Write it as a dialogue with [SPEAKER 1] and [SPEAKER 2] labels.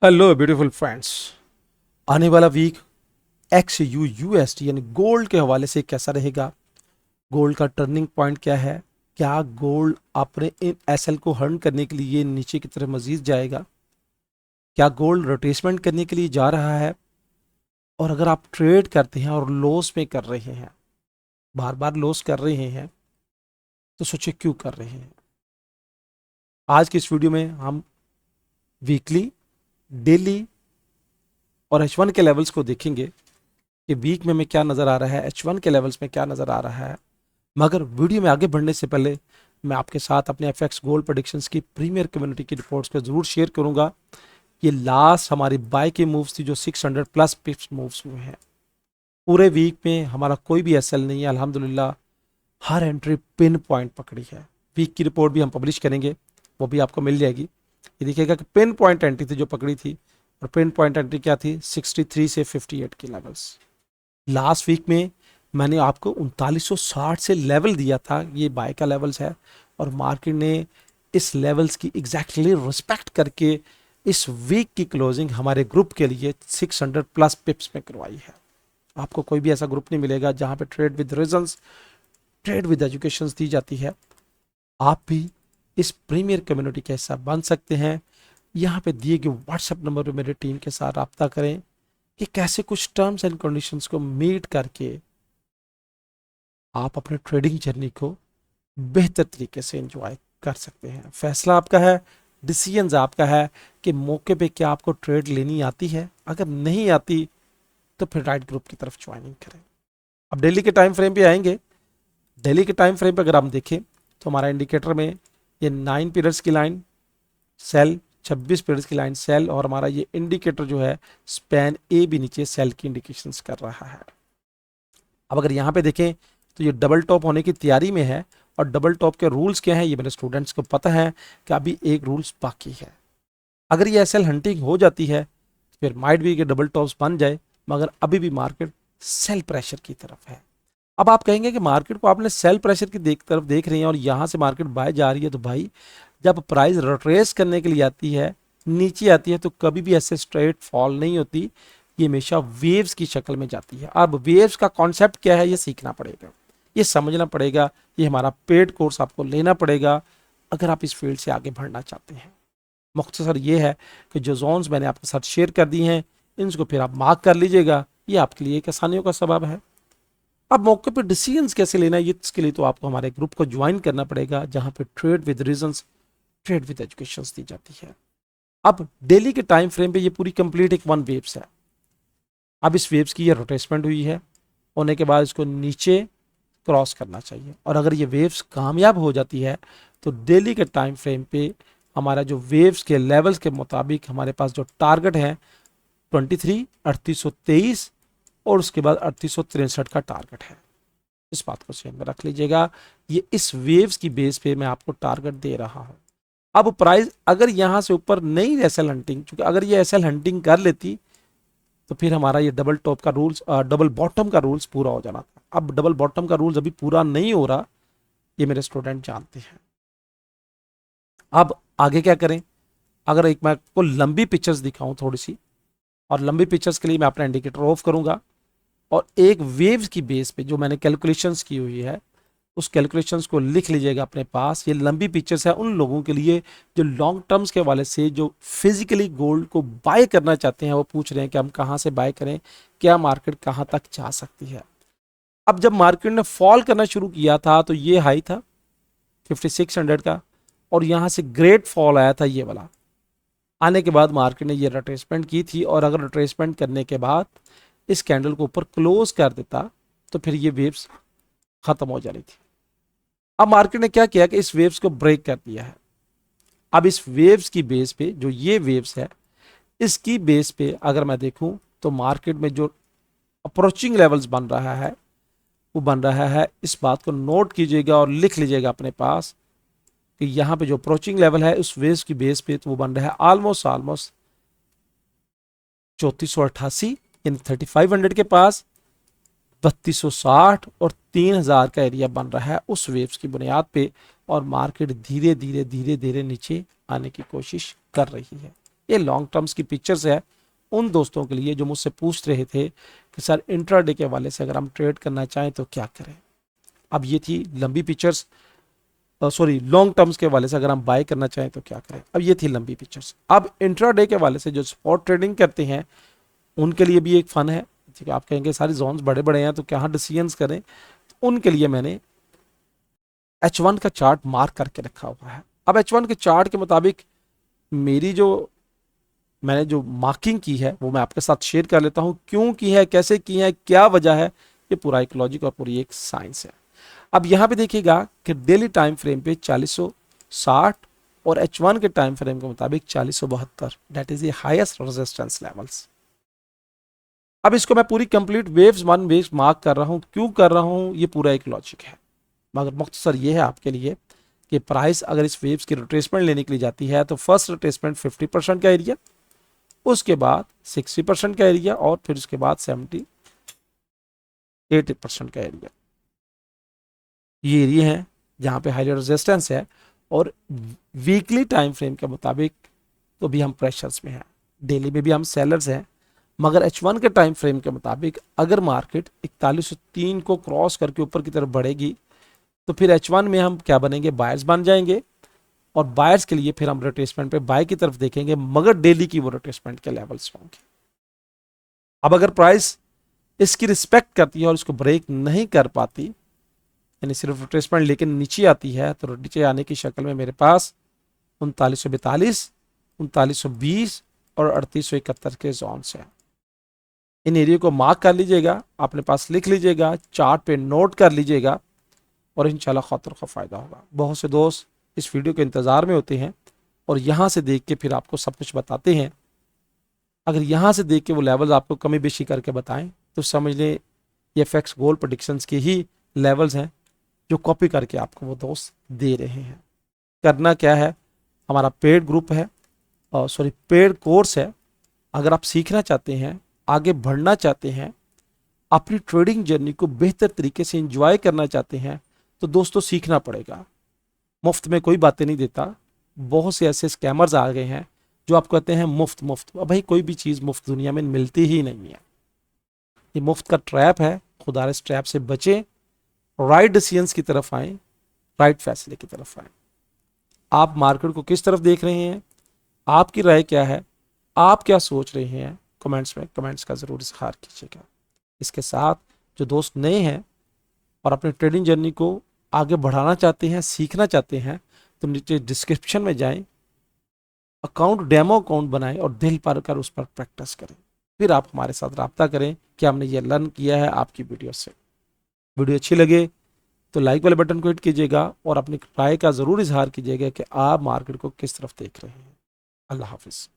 [SPEAKER 1] Hello beautiful friends. आने वाला week XUUSD यानी गोल्ड के हवाले से कैसा रहेगा? गोल्ड का टर्निंग पॉइंट क्या है? क्या गोल्ड अपने इन एसएल को हर्न करने के लिए नीचे की तरफ मजीद जाएगा? क्या गोल्ड रोटेसमेंट करने के लिए जा रहा है? और अगर आप ट्रेड करते हैं और लॉस में कर रहे हैं, बार बार लॉस कर रहे हैं, तो सोचिए क्यों कर रहे हैं। आज की इस वीडियो में हम वीकली, डेली और H1 के लेवल्स को देखेंगे कि वीक में क्या नज़र आ रहा है, H1 के लेवल्स में क्या नज़र आ रहा है। मगर वीडियो में आगे बढ़ने से पहले मैं आपके साथ अपने FX गोल्ड प्रेडिक्शंस की प्रीमियर कम्युनिटी की रिपोर्ट्स को जरूर शेयर करूंगा। ये लास्ट हमारी बाय की मूव्स थी जो 600 प्लस पिप्स मूव्स हुए हैं। पूरे वीक में हमारा कोई भी एसएल नहीं है, अल्हम्दुलिल्लाह हर एंट्री पिन पॉइंट पकड़ी है। वीक की रिपोर्ट भी हम पब्लिश करेंगे, वो भी आपको मिल जाएगी। ये देखिएगा कि पिन पॉइंट एंट्री थी जो पकड़ी थी, और पिन पॉइंट एंट्री क्या थी? 63 से 58 की लेवल्स। लास्ट वीक में मैंने आपको 3960 से लेवल दिया था, ये बाय का लेवल्स है, और मार्केट ने इस लेवल्स की एग्जैक्टली रिस्पेक्ट करके इस वीक की क्लोजिंग हमारे ग्रुप के लिए 600 प्लस पिप्स में करवाई है। आपको कोई भी ऐसा ग्रुप नहीं मिलेगा जहां पे trade with reasons, trade with education दी जाती है। आप भी इस प्रीमियर कम्युनिटी का हिस्सा बन सकते हैं। यहाँ पे दिए गए व्हाट्सएप नंबर पे मेरे टीम के साथ रब्ता करें कि कैसे कुछ टर्म्स एंड कंडीशंस को मीट करके आप अपने ट्रेडिंग जर्नी को बेहतर तरीके से एंजॉय कर सकते हैं। फैसला आपका है, डिसीजन आपका है कि मौके पे क्या आपको ट्रेड लेनी आती है। अगर नहीं आती तो फिर राइट ग्रुप की तरफ ज्वाइनिंग करें। अब डेली के टाइम फ्रेम पे आएंगे। डेली के टाइम फ्रेम पे अगर हम देखें तो हमारा इंडिकेटर में ये 9 पीरियड्स की लाइन सेल, 26 पीरियड्स की लाइन सेल, और हमारा ये इंडिकेटर जो है स्पैन ए भी नीचे सेल की इंडिकेशंस कर रहा है। अब अगर यहाँ पे देखें तो ये डबल टॉप होने की तैयारी में है, और डबल टॉप के रूल्स क्या हैं ये मेरे स्टूडेंट्स को पता है कि अभी एक रूल्स बाकी है। अगर ये एसएल हंटिंग हो जाती है फिर माइट भी के डबल टॉप्स बन जाए, मगर अभी भी मार्केट सेल प्रेशर की तरफ है। अब आप कहेंगे कि मार्केट को आपने सेल प्रेशर की तरफ देख रही हैं और यहाँ से मार्केट बाय जा रही है, तो भाई जब प्राइस रिट्रेस करने के लिए आती है, नीचे आती है, तो कभी भी ऐसे स्ट्रेट फॉल नहीं होती, ये हमेशा वेव्स की शक्ल में जाती है। अब वेव्स का कॉन्सेप्ट क्या है ये सीखना पड़ेगा, ये समझना पड़ेगा, ये हमारा पेड कोर्स आपको लेना पड़ेगा अगर आप इस फील्ड से आगे बढ़ना चाहते हैं। मुख्तसर ये है कि जो जोन्स मैंने आपके साथ शेयर कर दी हैं इनको फिर आप मार्क कर लीजिएगा, ये आपके लिए एक आसानियों का सबब है। अब मौके पर डिसीजंस कैसे लेना है, इसके लिए तो आपको हमारे ग्रुप को ज्वाइन करना पड़ेगा जहां पे trade with reasons, trade with education दी जाती है। अब डेली के टाइम फ्रेम पे ये पूरी कंप्लीट एक वन वेव्स है। अब इस वेव्स की ये रोटेसमेंट हुई है, होने के बाद इसको नीचे क्रॉस करना चाहिए, और अगर ये वेव्स कामयाब हो जाती है तो डेली के टाइम फ्रेम पे हमारा जो वेव्स के लेवल्स के मुताबिक हमारे पास जो टारगेट है 23 3823 और उसके बाद 3863 का टारगेट है। इस बात को ध्यान में रख लीजिएगा, ये इस वेव्स की बेस पे मैं आपको टारगेट दे रहा हूं। अब प्राइस अगर यहां से ऊपर नहीं एसएल हंटिंग, क्योंकि अगर ये एसएल हंटिंग कर लेती तो फिर हमारा ये डबल टॉप का रूल्स, डबल बॉटम का रूल्स पूरा हो जाना था। अब डबल बॉटम का रूल्स अभी पूरा नहीं हो रहा, ये मेरे स्टूडेंट जानते हैं। अब आगे क्या करें? अगर एक मैं आपको लंबी पिक्चर्स दिखाऊं थोड़ी सी, और लंबी पिक्चर्स के लिए मैं अपना इंडिकेटर ऑफ करूंगा, और एक वेव्स की बेस पे जो मैंने कैलकुलेशंस की हुई है उस कैलकुलेशंस को लिख लीजिएगा अपने पास। ये लंबी पिक्चर्स है उन लोगों के लिए जो लॉन्ग टर्म्स के हवाले से, जो फिजिकली गोल्ड को बाय करना चाहते हैं, वो पूछ रहे हैं कि हम कहाँ से बाय करें, क्या मार्केट कहाँ तक जा सकती है। अब जब मार्केट ने फॉल करना शुरू किया था तो ये हाई था 5600 का, और यहाँ से ग्रेट फॉल आया था ये वाला। आने के बाद मार्केट ने ये रिट्रेसमेंट की थी, और अगर रिट्रेसमेंट करने के बाद इस कैंडल को ऊपर क्लोज कर देता तो फिर ये वेव्स खत्म हो जानी थी। अब मार्केट ने क्या किया कि इस वेव्स को ब्रेक कर दिया है। अब इस वेव्स की बेस पे जो ये वेव्स है, इसकी बेस पे अगर मैं देखूं तो मार्केट में जो अप्रोचिंग लेवल्स बन रहा है वो बन रहा है, इस बात को नोट कीजिएगा और लिख लीजिएगा अपने पास कि यहाँ पे जो अप्रोचिंग लेवल है उस वेव्स की बेस पे तो वो बन रहा है ऑलमोस्ट 3488 यानी 3500 के पास, 3260 और 3000 का एरिया बन रहा है उस वेव्स की बुनियाद पे, और मार्केट धीरे धीरे धीरे धीरे नीचे आने की कोशिश कर रही है। ये लॉन्ग टर्म्स की पिक्चर्स है उन दोस्तों के लिए जो मुझसे पूछ रहे थे कि सर इंट्राडे के वाले से अगर हम ट्रेड करना चाहें तो क्या करें। अब ये थी लंबी पिक्चर्स, सॉरी लॉन्ग टर्म्स के वाले से अगर हम बाय करना चाहें तो क्या करें। अब ये थी लंबी पिक्चर्स। अब इंट्राडे के वाले से जो स्पॉट ट्रेडिंग करते हैं उनके लिए भी एक फन है। ठीक है, आप कहेंगे सारी जोन्स बड़े बड़े हैं तो क्या डिसीजंस करें, तो उनके लिए मैंने H1 का चार्ट मार्क करके रखा हुआ है। अब H1 के चार्ट के मुताबिक मेरी जो मैंने जो मार्किंग की है वो मैं आपके साथ शेयर कर लेता हूं, क्यों की है, कैसे की है, क्या वजह है, ये पूरा एक लॉजिक और पूरी एक साइंस है। अब यहां पे देखिएगा कि डेली टाइम फ्रेम पे 4060 और H1 के टाइम फ्रेम के मुताबिक 4072, that is the highest resistance levels. अब इसको मैं पूरी complete waves one waves mark कर रहा हूं, क्यों कर रहा हूं, ये पूरा एक लॉजिक है। मगर मुख्तसर ये है आपके लिए कि प्राइस अगर इस वेव्स की रिट्रेसमेंट लेने के लिए जाती है तो फर्स्ट रिट्रेसमेंट 50% का एरिया, उसके बाद 60% का एरिया और फिर उसके बाद 80% का एरिया, ये एरिया है जहां पे हाई रेजिस्टेंस है। और वीकली टाइम फ्रेम के मुताबिक तो भी हम प्रेशर्स में हैं, डेली में भी हम सेलर्स हैं। मगर H1 के टाइम फ्रेम के मुताबिक अगर मार्केट 4103 को क्रॉस करके ऊपर की तरफ बढ़ेगी तो फिर H1 में हम क्या बनेंगे, बायर्स बन जाएंगे। और बायर्स के लिए फिर हम रिट्रेसमेंट पे बाय की तरफ देखेंगे, मगर डेली की वो रिट्रेसमेंट के लेवल्स होंगे। अब अगर प्राइस इसकी रिस्पेक्ट करती है और इसको ब्रेक नहीं कर पाती, यानी सिर्फ रिट्रेसमेंट लेकिन नीचे आती है, तो नीचे आने की शक्ल में मेरे पास 3942, 3920 और 3871 के जोन्स हैं। इन एरिया को मार्क कर लीजिएगा, अपने पास लिख लीजिएगा, चार्ट पे नोट कर लीजिएगा और इंशाल्लाह खौतर का फ़ायदा होगा। बहुत से दोस्त इस वीडियो के इंतज़ार में होते हैं और यहाँ से देख के फिर आपको सब कुछ बताते हैं। अगर यहाँ से देख के वो लेवल्स आपको कमी बेशी करके बताएं तो समझ लें ये FX गोल्ड प्रेडिक्शंस के ही लेवल्स हैं जो कॉपी करके आपको वो दोस्त दे रहे हैं। करना क्या है, हमारा पेड ग्रुप है, सॉरी पेड कोर्स है। अगर आप सीखना चाहते हैं, आगे बढ़ना चाहते हैं, अपनी ट्रेडिंग जर्नी को बेहतर तरीके से एंजॉय करना चाहते हैं, तो दोस्तों सीखना पड़ेगा। मुफ्त में कोई बातें नहीं देता। बहुत से ऐसे स्कैमर्स आ गए हैं जो आपको कहते हैं मुफ्त मुफ्त। अब भाई कोई भी चीज़ मुफ्त दुनिया में मिलती ही नहीं है, ये मुफ्त का ट्रैप है। खुदा इस ट्रैप से बचें, राइट डिसीजंस की तरफ आएँ, राइट फैसले की तरफ आएँ। आप मार्केट को किस तरफ देख रहे हैं, आपकी राय क्या है, आप क्या सोच रहे हैं, कमेंट्स में कमेंट्स का ज़रूर इजहार कीजिएगा। इसके साथ जो दोस्त नए हैं और अपनी ट्रेडिंग जर्नी को आगे बढ़ाना चाहते हैं, सीखना चाहते हैं, तो नीचे डिस्क्रिप्शन में जाएं, अकाउंट डेमो अकाउंट बनाएं और दिल पर कर उस पर प्रैक्टिस करें। फिर आप हमारे साथ रब्ता करें कि हमने ये लर्न किया है आपकी वीडियो से। वीडियो अच्छी लगे तो लाइक वाले बटन को हिट कीजिएगा और अपनी राय का ज़रूर इजहार कीजिएगा कि आप मार्केट को किस तरफ देख रहे हैं। अल्लाह हाफिज़।